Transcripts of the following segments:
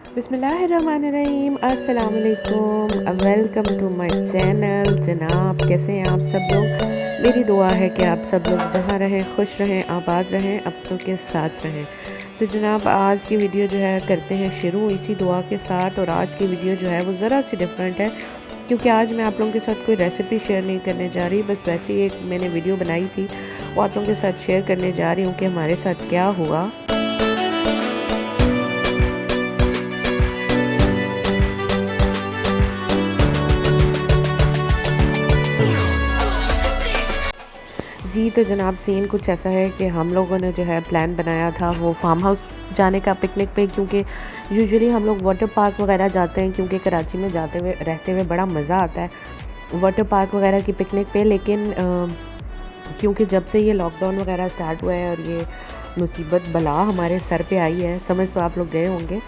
बिस्मिल्लाहिर्रहमानिर्रहीम, अस्सलाम वालेकुम, वेलकम टू माय चैनल। जनाब कैसे हैं आप सब लोग? मेरी दुआ है कि आप सब लोग जहाँ रहें खुश रहें, आबाद रहें, अपनों के साथ रहें। तो जनाब आज की वीडियो जो है करते हैं शुरू इसी दुआ के साथ। और आज की वीडियो जो है वो ज़रा सी डिफरेंट है, क्योंकि आज मैं आप लोगों के साथ कोई रेसिपी शेयर नहीं करने जा रही। बस वैसे ही एक मैंने वीडियो बनाई थी, वो आप लोगों के साथ शेयर करने जा रही हूँ कि हमारे साथ क्या हुआ। जी तो जनाब सीन कुछ ऐसा है कि हम लोगों ने जो है प्लान बनाया था वो फार्म हाउस जाने का पिकनिक पे, क्योंकि यूजुअली हम लोग वाटर पार्क वगैरह जाते हैं, क्योंकि कराची में जाते हुए रहते हुए बड़ा मज़ा आता है वाटर पार्क वगैरह की पिकनिक पे। लेकिन क्योंकि जब से ये लॉकडाउन वगैरह स्टार्ट हुआ है और ये मुसीबत बला हमारे सर पे आई है, समझ तो आप लोग गए होंगे,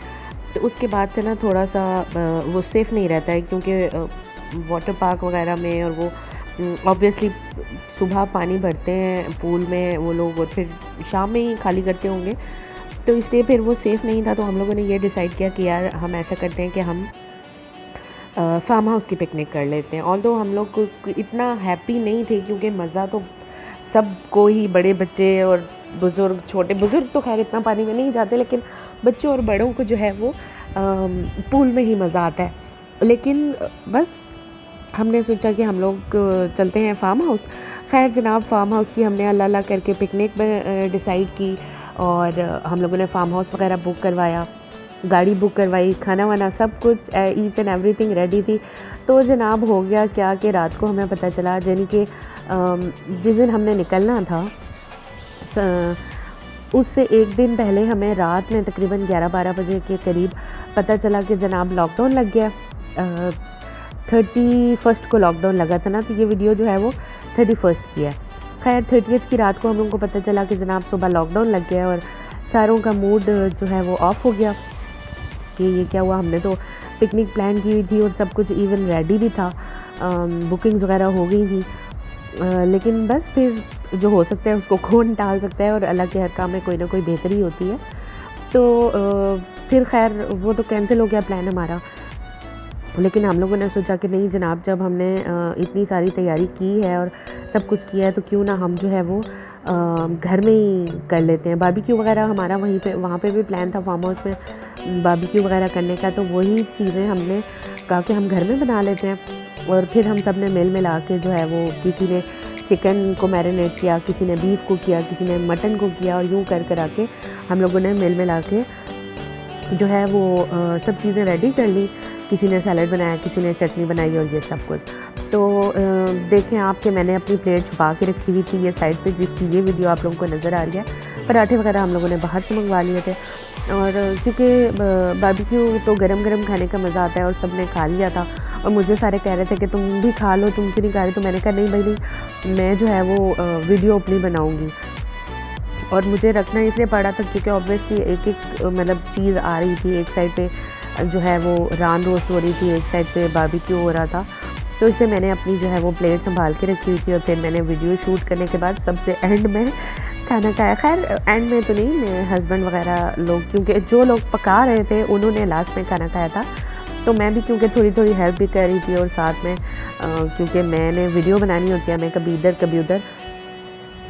तो उसके बाद से ना थोड़ा सा वो सेफ़ नहीं रहता है, क्योंकि वाटर पार्क वगैरह में और वो ऑब्वियसली सुबह पानी भरते हैं पूल में वो लोग और फिर शाम में ही खाली करते होंगे, तो इसलिए फिर वो सेफ़ नहीं था। तो हम लोगों ने ये डिसाइड किया कि यार हम ऐसा करते हैं कि हम फार्म हाउस की पिकनिक कर लेते हैं। ऑल्दो हम लोग को इतना हैप्पी नहीं थे, क्योंकि मज़ा तो सबको ही, बड़े बच्चे और बुज़ुर्ग, छोटे बुज़ुर्ग तो खैर इतना पानी में नहीं जाते, लेकिन बच्चों और बड़ों को जो है वो पूल में ही मज़ा आता है। लेकिन बस हमने सोचा कि हम लोग चलते हैं फार्म हाउस। खैर जनाब फार्म हाउस की हमने अल्लाह अल्लाह करके पिकनिक में डिसाइड की, और हम लोगों ने फार्म हाउस वगैरह बुक करवाया, गाड़ी बुक करवाई, खाना वाना सब कुछ ईच एंड एवरीथिंग रेडी थी। तो जनाब हो गया क्या कि रात को हमें पता चला, यानी कि जिस दिन हमने निकलना था उससे एक दिन पहले हमें रात में तकरीबन 11-12 बजे के करीब पता चला कि जनाब लॉकडाउन लग गया। 31 को लॉकडाउन लगा था ना, तो ये वीडियो जो है वो 31 की है। खैर 30th की रात को हम लोगों को पता चला कि जनाब सुबह लॉकडाउन लग गया, और सारों का मूड जो है वो ऑफ़ हो गया कि ये क्या हुआ। हमने तो पिकनिक प्लान की हुई थी और सब कुछ इवन रेडी भी था, बुकिंग्स वगैरह हो गई थी, लेकिन बस फिर जो हो सकता है उसको कौन टाल सकता है, और अल्लाह के हर काम में कोई ना कोई बेहतरी होती है। तो फिर खैर वो तो कैंसिल हो गया प्लान हमारा। लेकिन हम लोगों ने सोचा कि नहीं जनाब, जब हमने इतनी सारी तैयारी की है और सब कुछ किया है, तो क्यों ना हम जो है वो घर में ही कर लेते हैं। बारबेक्यू वगैरह हमारा वहीं पे, वहाँ पे भी प्लान था फार्म हाउस में बारबेक्यू वगैरह करने का, तो वही चीज़ें हमने कहा कि हम घर में बना लेते हैं। और फिर हम सब ने मिल मिला के जो है वो, किसी ने चिकन को मैरिनेट किया, किसी ने बीफ को किया, किसी ने मटन को किया, और यूँ कर कर आके हम लोगों ने मिल मिला के जो है वो सब चीज़ें रेडी कर ली। किसी ने सैलड बनाया, किसी ने चटनी बनाई, और ये सब कुछ। तो देखें आप कि मैंने अपनी प्लेट छुपा के रखी हुई थी ये साइड पे, जिसकी ये वीडियो आप लोगों को नज़र आ रही है। पराठे वगैरह हम लोगों ने बाहर से मंगवा लिए थे, और क्योंकि बारबेक्यू तो गरम गरम खाने का मज़ा आता है, और सब ने खा लिया था। और मुझे सारे कह रहे थे कि तुम भी खा लो, तुम क्यों नहीं खा रही? तो मैंने कहा नहीं भाई नहीं, मैं जो है वो वीडियो अपनी बनाऊँगी। और मुझे रखना इसलिए पड़ा था क्योंकि ऑब्वियसली एक एक मतलब चीज़ आ रही थी। एक साइड पे जो है वो रान रोस्ट हो रही थी, एक साइड पे बारबेक्यू हो रहा था, तो इसलिए मैंने अपनी जो है वो प्लेट संभाल के रखी हुई थी। और फिर मैंने वीडियो शूट करने के बाद सबसे एंड में खाना खाया। खैर एंड में तो नहीं, मेरे हस्बैंड वगैरह लोग, क्योंकि जो लोग पका रहे थे उन्होंने लास्ट में खाना खाया था, तो मैं भी क्योंकि थोड़ी थोड़ी हेल्प भी कर रही थी। और साथ में क्योंकि मैंने वीडियो बनानी होती है, मैं कभी इधर कभी उधर,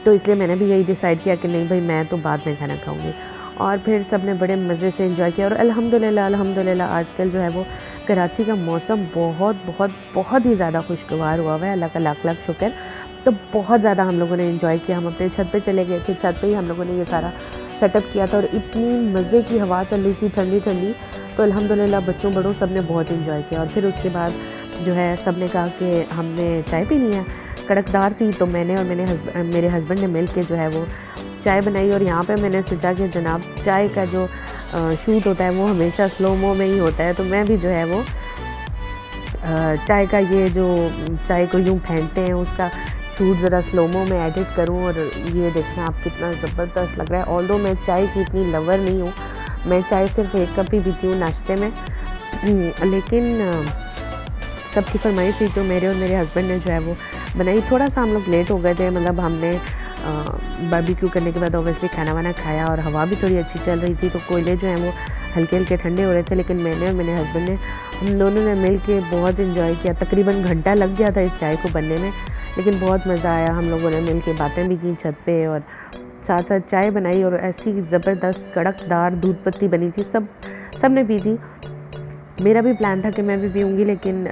तो इसलिए मैंने भी यही डिसाइड किया कि नहीं भाई मैं तो बाद में खाना खाऊंगी। और फिर सब ने बड़े मज़े से एंजॉय किया। और अल्हम्दुलिल्लाह आजकल जो है वो कराची का मौसम बहुत बहुत बहुत ही ज़्यादा खुशगवार हुआ है, अल्लाह का लाख लाख शुक्र। तो बहुत ज़्यादा हम लोगों ने एंजॉय किया। हम अपने छत पे चले गए थे, छत पे ही हम लोगों ने ये सारा सेटअप किया था, और इतनी मज़े की हवा चल रही थी ठंडी ठंडी। तो अल्हम्दुलिल्लाह बच्चों बड़ों सब ने बहुत एंजॉय किया। और फिर उसके बाद जो है सब ने कहा कि हमने चाय पीनी है कड़कदार सी, तो मैंने और मेरे हस्बैंड ने मिल के जो है वो चाय बनाई। और यहाँ पे मैंने सोचा कि जनाब चाय का जो शूट होता है वो हमेशा स्लो मो में ही होता है, तो मैं भी जो है वो चाय का ये जो चाय को यूँ फेंटते हैं उसका शूट ज़रा स्लो मो में एडिट करूँ। और ये देखें आप कितना ज़बरदस्त लग रहा है। ऑल्दो मैं चाय की इतनी लवर नहीं हूँ, मैं चाय सिर्फ एक कप ही पीती हूँ नाश्ते में, लेकिन सबकी फरमाइश थी तो मेरे और मेरे हस्बैंड ने जो है वो बनाई। थोड़ा सा हम लोग लेट हो गए थे, मतलब हमने बारबेक्यू करने के बाद ऑब्वियसली खाना वाना खाया, और हवा भी थोड़ी अच्छी चल रही थी, तो कोयले जो हैं वो हल्के हल्के ठंडे हो रहे थे, लेकिन मैंने और मेरे हस्बैंड ने, हम दोनों ने मिल के बहुत इन्जॉय किया। तकरीबन घंटा लग गया था इस चाय को बनने में, लेकिन बहुत मज़ा आया। हम लोगों ने मिल के बातें भी की छत पे, और साथ साथ चाय बनाई, और ऐसी ज़बरदस्त कड़कदार दूध पत्ती बनी थी। सब ने पी थी। मेरा भी प्लान था कि मैं भी पीऊँगी, लेकिन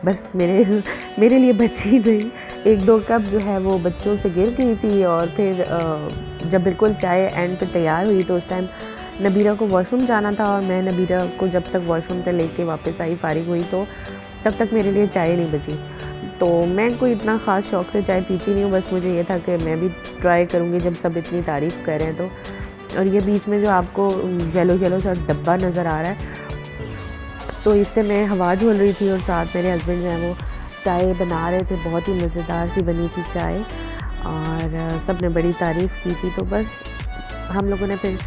बस मेरे लिए बची नहीं। 1-2 कप जो है वो बच्चों से गिर गई थी, और फिर जब बिल्कुल चाय एंड पे तैयार हुई तो उस टाइम नबीरा को वॉशरूम जाना था, और मैं नबीरा को जब तक वॉशरूम से लेके वापस आई, फारिग हुई, तो तब तक मेरे लिए चाय नहीं बची। तो मैं कोई इतना ख़ास शौक़ से चाय पीती नहीं हूँ, बस मुझे ये था कि मैं भी ट्राई करूँगी जब सब इतनी तारीफ़ कर रहे हैं तो। और ये बीच में जो आपको येलो सा डब्बा नज़र आ रहा है, तो इससे मैं हवा झोल रही थी, और साथ मेरे हस्बैंड जो है वो चाय बना रहे थे। बहुत ही मज़ेदार सी बनी थी चाय, और सब ने बड़ी तारीफ़ की थी। तो बस हम लोगों ने फिर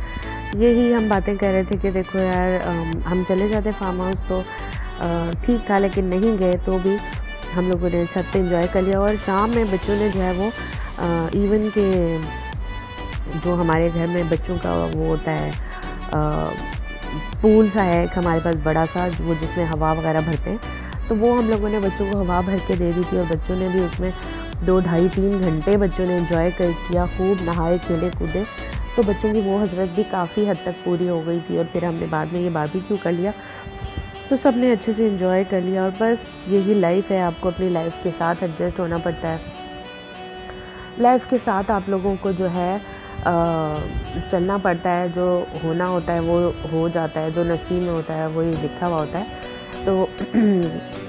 यही हम बातें कर रहे थे कि देखो यार, हम चले जाते फार्म हाउस तो ठीक था, लेकिन नहीं गए तो भी हम लोगों ने छत पे एंजॉय कर लिया। और शाम में बच्चों ने जो है वो इवन के जो हमारे घर में बच्चों का वो होता है, पूल सा है एक हमारे पास बड़ा सा, वो जिसमें हवा वगैरह भरते हैं, तो वो हम लोगों ने बच्चों को हवा भर के दे दी थी। और बच्चों ने भी उसमें 2 ढाई 3 घंटे बच्चों ने एंजॉय किया, खूब नहाए खेले कूदे। तो बच्चों की वो हसरत भी काफ़ी हद तक पूरी हो गई थी। और फिर हमने बाद में ये बारबेक्यू कर लिया, तो सब ने अच्छे से एंजॉय कर लिया। और बस यही लाइफ है, आपको अपनी लाइफ के साथ एडजस्ट होना पड़ता है। लाइफ के साथ आप लोगों को जो है चलना पड़ता है। जो होना होता है वो हो जाता है, जो नसीब में होता है वही लिखा हुआ होता है। तो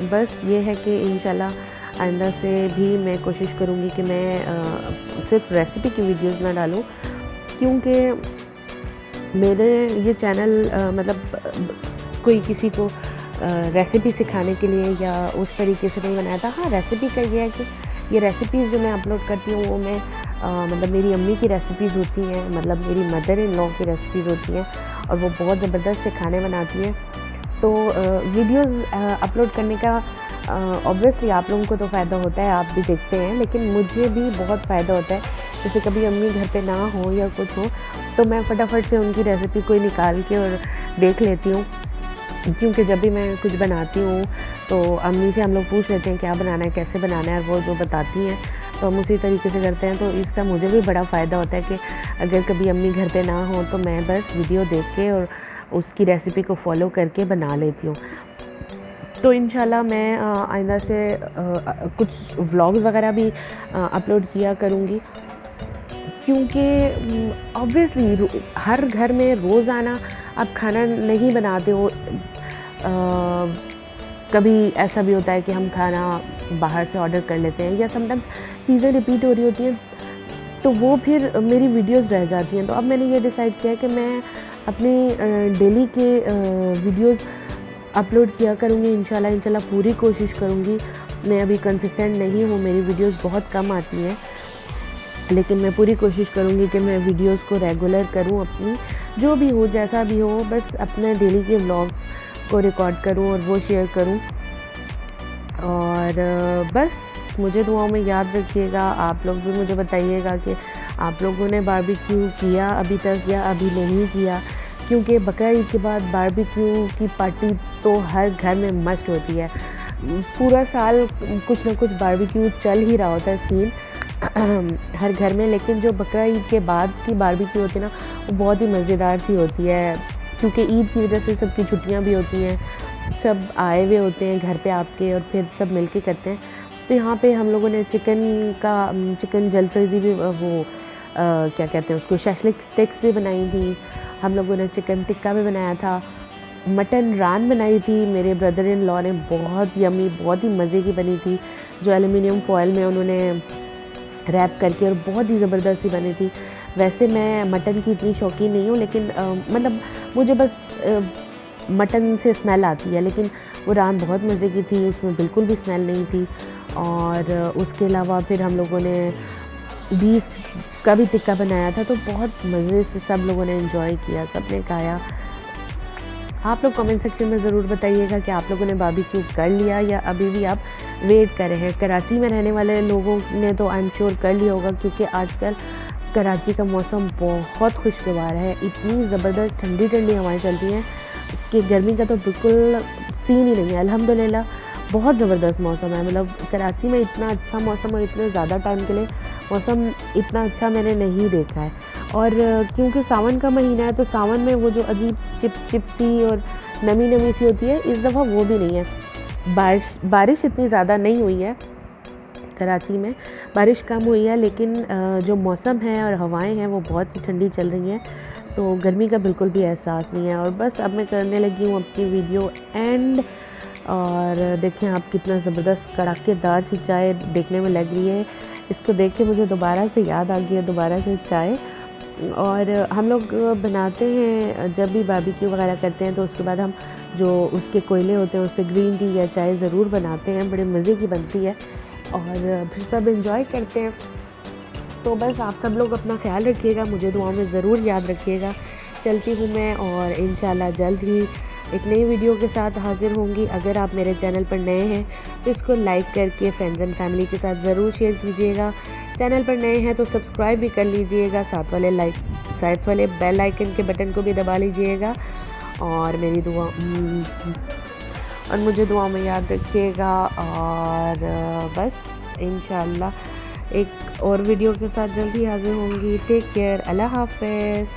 बस ये है कि इंशाल्लाह आइंदा से भी मैं कोशिश करूँगी कि मैं सिर्फ रेसिपी की वीडियोस ना डालूँ, क्योंकि मेरे ये चैनल मतलब कोई किसी को रेसिपी सिखाने के लिए या उस तरीके से नहीं बनाया था। हाँ, रेसिपी का ये है कि ये रेसिपीज़ जो मैं अपलोड करती हूँ वो मैं मतलब मेरी अम्मी की रेसिपीज़ होती हैं, मतलब मेरी मदर इन लॉ की रेसिपीज़ होती हैं, और वो बहुत ज़बरदस्त से खाने बनाती हैं। तो वीडियोज़ अपलोड करने का ऑब्वियसली आप लोगों को तो फ़ायदा होता है, आप भी देखते हैं, लेकिन मुझे भी बहुत फ़ायदा होता है। जैसे कभी अम्मी घर पे ना हो या कुछ हो, तो मैं फटाफट से उनकी रेसिपी कोई निकाल के और देख लेती हूँ, क्योंकि जब भी मैं कुछ बनाती हूँ तो अम्मी से हम लोग पूछ लेते हैं क्या बनाना है, कैसे बनाना है, और वो जो बताती हैं तो हम उसी तरीके से करते हैं। तो इसका मुझे भी बड़ा फ़ायदा होता है कि अगर कभी अम्मी घर पे ना हो तो मैं बस वीडियो देख के और उसकी रेसिपी को फॉलो करके बना लेती हूँ। तो इंशाल्लाह मैं आइंदा से कुछ व्लॉग्स वगैरह भी अपलोड किया करूँगी, क्योंकि ऑब्वियसली हर घर में रोज़ाना आप खाना नहीं बनाते हो। कभी ऐसा भी होता है कि हम खाना बाहर से ऑर्डर कर लेते हैं, या समटाइम्स चीज़ें रिपीट हो रही होती हैं, तो वो फिर मेरी वीडियोस रह जाती हैं। तो अब मैंने ये डिसाइड किया कि मैं अपनी डेली के वीडियोस अपलोड किया करूँगी इंशाल्लाह पूरी कोशिश करूँगी। मैं अभी कंसिस्टेंट नहीं हूँ, मेरी वीडियोस बहुत कम आती हैं, लेकिन मैं पूरी कोशिश करूँगी कि मैं वीडियोस को रेगुलर करूँ, अपनी जो भी हो जैसा भी हो, बस अपने डेली के व्लॉग्स को रिकॉर्ड करूँ और वो शेयर करूँ। और बस मुझे दुआओं में याद रखिएगा। आप लोग भी मुझे बताइएगा कि आप लोगों ने बारबेक्यू किया अभी तक या अभी नहीं किया, क्योंकि बकरा ईद के बाद बारबेक्यू की पार्टी तो हर घर में मस्ट होती है। पूरा साल कुछ ना कुछ बारबेक्यू चल ही रहा होता है सीन हर घर में, लेकिन जो बकरा ईद के बाद की बारबेक्यू होती है ना, वो बहुत ही मज़ेदार सी होती है, क्योंकि ईद की वजह से सबकी छुट्टियां भी होती हैं, सब आए हुए होते हैं घर पे आपके, और फिर सब मिलके करते हैं। तो यहाँ पे हम लोगों ने चिकन जलफ्रेज़ी भी वो क्या कहते हैं उसको, शैशलिक स्टिक्स भी बनाई थी। हम लोगों ने चिकन टिक्का भी बनाया था, मटन रान बनाई थी। मेरे ब्रदर इन लॉ ने बहुत यमी, बहुत ही मज़े की बनी थी, जो एल्युमिनियम फॉयल में उन्होंने रैप करके, और बहुत ही ज़बरदस्त सी बनी थी। वैसे मैं मटन की इतनी शौकीन नहीं हूँ, लेकिन मतलब मुझे बस मटन से स्मेल आती है, लेकिन वो रान बहुत मज़े की थी, उसमें बिल्कुल भी स्मेल नहीं थी। और उसके अलावा फिर हम लोगों ने बीफ का भी टिक्का बनाया था, तो बहुत मज़े से सब लोगों ने एंजॉय किया, सब ने खाया। आप लोग कमेंट सेक्शन में ज़रूर बताइएगा कि आप लोगों ने बारबेक्यू कर लिया या अभी भी आप वेट कर रहे हैं। कराची में रहने वाले लोगों ने तो आई एम श्योर कर लिया होगा, क्योंकि आजकल कराची का मौसम बहुत खुशगवार है। इतनी ज़बरदस्त ठंडी ठंडी हवाएं चलती हैं कि गर्मी का तो बिल्कुल सीन ही नहीं है। अल्हम्दुलिल्लाह बहुत ज़बरदस्त मौसम है। मतलब कराची में इतना अच्छा मौसम और इतने ज़्यादा टाइम के लिए मौसम इतना अच्छा मैंने नहीं देखा है। और क्योंकि सावन का महीना है तो सावन में वो जो अजीब चिप चिप सी और नमी नमी सी होती है, इस दफ़ा वो भी नहीं है। बारिश इतनी ज़्यादा नहीं हुई है कराची में, बारिश कम हुई है, लेकिन जो मौसम है और हवाएं हैं वो बहुत ही ठंडी चल रही हैं, तो गर्मी का बिल्कुल भी एहसास नहीं है। और बस अब मैं करने लगी हूँ अपनी वीडियो एंड। और देखें आप कितना ज़बरदस्त कड़ाकेदार सी चाय देखने में लग रही है। इसको देख के मुझे दोबारा से याद आ गई है दोबारा से चाय। और हम लोग बनाते हैं जब भी बारबेक्यू वगैरह करते हैं तो उसके बाद हम जो उसके कोयले होते हैं उस पर ग्रीन टी या चाय ज़रूर बनाते हैं, बड़े मज़े की बनती है और फिर सब एंजॉय करते हैं। तो बस आप सब लोग अपना ख्याल रखिएगा, मुझे दुआ में ज़रूर याद रखिएगा। चलती हूँ मैं और इंशाल्लाह जल्द ही एक नई वीडियो के साथ हाज़िर होंगी। अगर आप मेरे चैनल पर नए हैं तो इसको लाइक करके फ्रेंड्स एंड फैमिली के साथ ज़रूर शेयर कीजिएगा। चैनल पर नए हैं तो सब्सक्राइब भी कर लीजिएगा, साथ वाले बेल आइकन के बटन को भी दबा लीजिएगा और मुझे दुआ में याद रखिएगा। और बस इंशाल्लाह एक और वीडियो के साथ जल्दी हाज़िर होंगी। टेक केयर, अल्लाह हाफ़िज़।